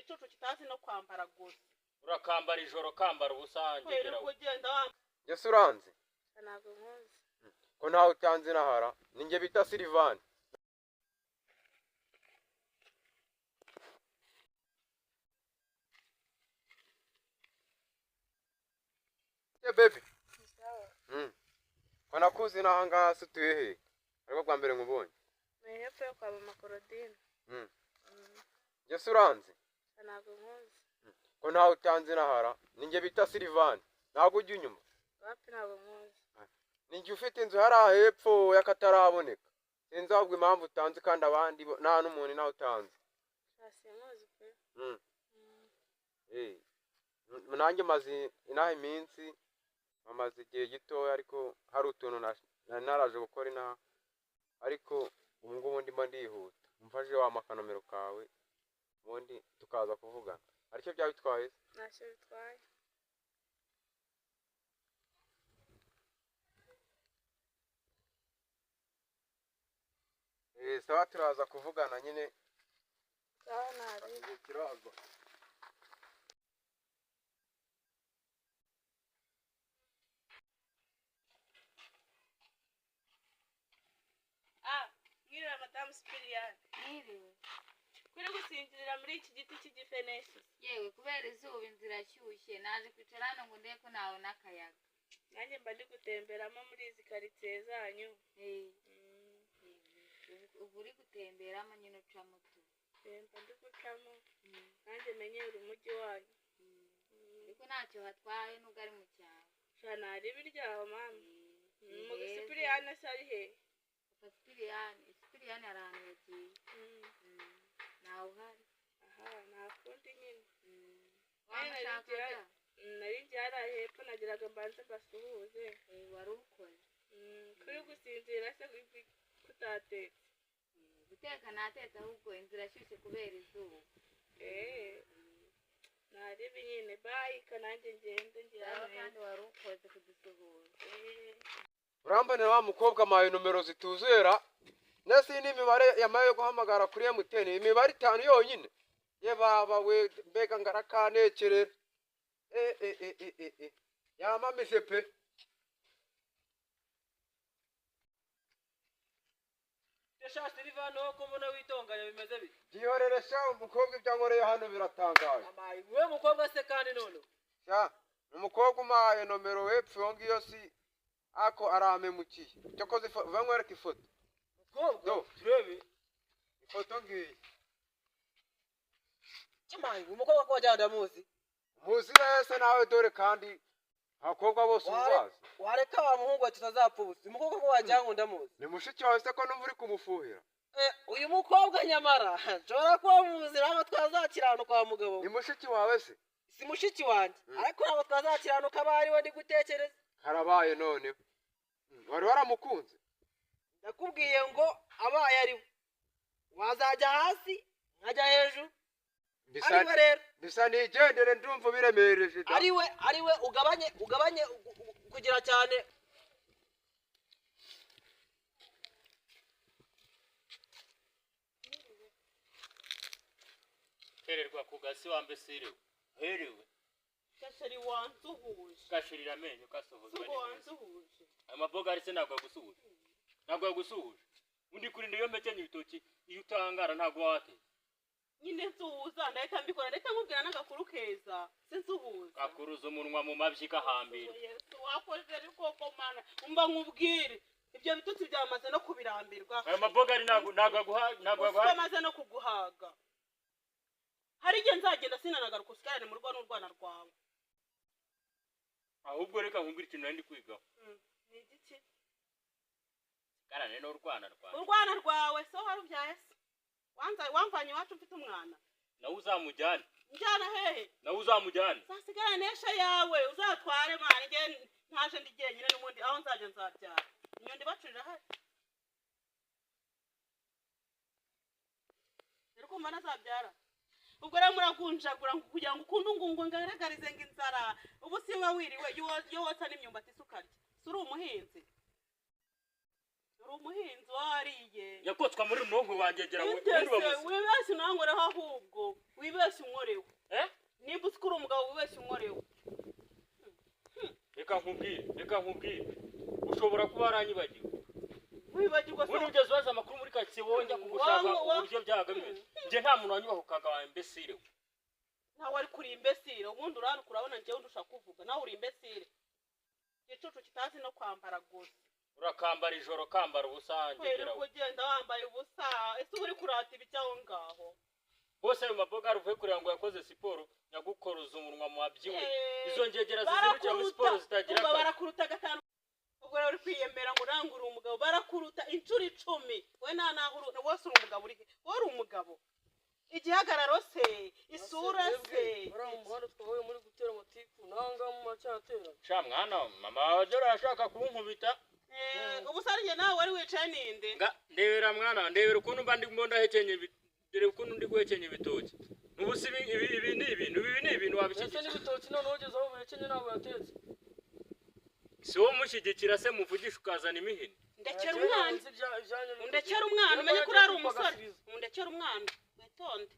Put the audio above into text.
igicucu kitazi no kwambara gusa. Urakambara ijoro kambara ubusange Kwera kugenda wanga. Yesu uranze Ntabwo nkuzi. ko ntawe utanze nahara ninjye bita Silvani. Baby. Ko nakuzi naha ngaha sutuye he? Ariko bwa mbere nkubonye. Hepfo yo kwa Mama Claudine. Yesu uranze Ntabwo nkuzi. ko ntawe utanze nahara ninjye bita Silvani. Ntabwo ujya inyuma. Wapi ntabwo nkuzi. Ninjye ufite inzu hariya hepfo y'akataraboneka. Sinzi ahubwo impamvu utanze kandi abandi nta n'umuntu nawe utanze. Nkuzi pe. Nanjye maze inaha iminsi amaze igihe gitoya ariko hari utuntu naraje gukora inaha ariko ubu ngubu ndimo ndihuta. Umfashe wampa akanomero kawe ubundi tukaza kuvugana. Aricyo byaba bitwaye? Ntacyo bitwaye. Sawa turaza kuvugana nyine. Sawa nari. Kiraza. Mwiriwe Madamu Sipiriyani. Mwiriwe. Kuri gusinzirira muri iki giti cy'igifenesi. Yewe kubera izuba inzira ashyushye naje kwicara hano ngo ndebe ko nabona akayaga. Nanjye mba ndi gutemberamo muri izi karitsiye zanyu. Ubu uri gutemberamo nyine ucamo tu. Mba ndi gucamo nanjye menyera umujyi wanyu. Ariko ntacyo hatwaye nubwo ari mu cyaro. Shana hari ibiryaho mama. Mu Sipiriyani se ari he? Sipiriyani ari ahantu yagiye. Ntawe uhari. Aha nta kundi nyine. Wamushakaga? Nari njyara hepfo nagiraga mbanze mbasuhuze. Wari ukoze. Kuri gusinzira se kutatetse. Guteka natetse ahubwo inzira ashyushye kubera izuba. Naribi nyine bayika nanjye ngende njyana kandi wari ukoze kudusuhuza. Urambonera wa mukobwa amaye nomero zituzera. Nasi n'imibare yamaye guhamagara kuri MTN imibare 5 yonyine. Ye baba we mbega ngarakanekere. Yamamise pe. Desha Silvani wo kubona witonganya bimeze bite? Byihorere sha umukobwa ibyankoreye hano biratangaje. Amaye we mukobwa se kandi none. Sha umukobwa umaye nomero wepfo yongiyo si ako aramemukiye. Cyokoze vankwereka ifoto. Mukobwa turebe. Ifoto ngiyi. Amaye umukobwa ko wajyanda muzi. Muzi wese nawe dore kandi abakobwa bose ubazi. Wareka wa muhungu wa tutazapfuza. Umukobwa ko wajyanga ndamuzi. Ni mushiki wawe se ko numva uri kumufuhira. Uyu mukobwa nyamara nshobora kuba muzi nabo twazakirana kwa mugabo. Ni mushiki wawe se? Si mushiki wanjye. Ariko nabo twazakirana kabari we ndi gutekereza. Harabaye none. Wari waramukunze? Nakubwiye ngo abaye ari wazajya hasi nkajya hejuru. Bisa nigendere ndumva biremereje. Ariwe ugabanye kugira cyane. Hererwa ku gasi wambe siriwe. Heriwe. Gasheri wansuhuje. Gashirira amenyo kasohozwa neza. Wansuhuje. Amaboga ari se ntabwo yagusuhuje. Ntabwo yagusuhuje. Undi kuri ndiyo mekenye ibitoki iyo utangara ntabwo wate. Nyine nsuhuza ndahita mbikora ndahita nkubwira n'agakuru keza. Sinsuhuza. Gakuruza umunwa mu mabyi kahambira. Yesu wakoze ariko ko mana umba nkubwire. Ibyo bitutsi byamaze no kubirambirwa. Ayo maboga ari ntabwo amaze no kuguhaga. Hari igihe nzagenda sinanagaruka usigarane mu rugo n'urwana rwawe. Ahubwo reka nkubwire ikintu nari ndi kwigaho. Ni igiki? Sigarane n'urwana rwawe. Urwana rwawe so warubyaye se? Wamvanye iwacu mfite umwana. Nawe uzamujyane. Njyana hehe? Nawe uzamujyane. Sasigara nesha yawe uzatware mwana nge ntaje ndigiye nyine n'umundi aho nzaje nzabyara. Inyundi bacurira hari. Riko mana zabyara. Ubwo rero muragunjagura kugira ngo ukunde ngungu ngaragarize ng'inzara. Ubu siwe wiriwe yo wota n'imyumbati sukarya. Suri umuhinzi. uri umuhinzi wariye yakotswa muri runonko wangegera Intese wibeshye unankoreho ahubwo wibeshye unkoreho nimba uzi ko uri umugabo wibeshye unkoreho reka nkubwire ushobora kuba waranyibagiwe wibagirwa uri ugeze ubaza amakuru muri karitsiye wongera kugushaka uburyo byagamije njye nta muntu wanyubahukaga wa imbesire we ntawe ari kuri imbesire ubundi uranuka urabona njyewe ndusha kuvuga nawe uri imbesire igicucu kitazi no kwambara gusa urakambara ijoro kambara ubusa ngegera we ugenda wambaye ubusa ese uri kurata ibiki aho ngaho bose ayo maboga uvuye kureba ngo yakoze siporo nyagukoroza umunwa mu wabyiwe izo ngegera zizirukira muri siporo zitagira ubwo barakuruta gatanu ubwo rero uri kwiyemera ngo urangure umugabo barakuruta inshuro 10 we nta naho wose uri umugabo uri uri umugabo igihagararo se isura se bara umuhanda twahoye muri gutera amatiku nanga mu macyatera sha mwana mama wawe arashaka kunkubita ubusarije nawe wari wicaye ninde ndebera mwana ndebera ukuntu mba ndimo ndahekenye dore ukuntu ndi guhekenye ibitoki ubusi ibi ni ibintu wabishyigikira n'ibitoki none wogeze aho bihekenye nabo yatetse si wo mushyigikira se muvugisha ukazana imihini ndekera umwana umenye ko ari umusore undekera umwana witonde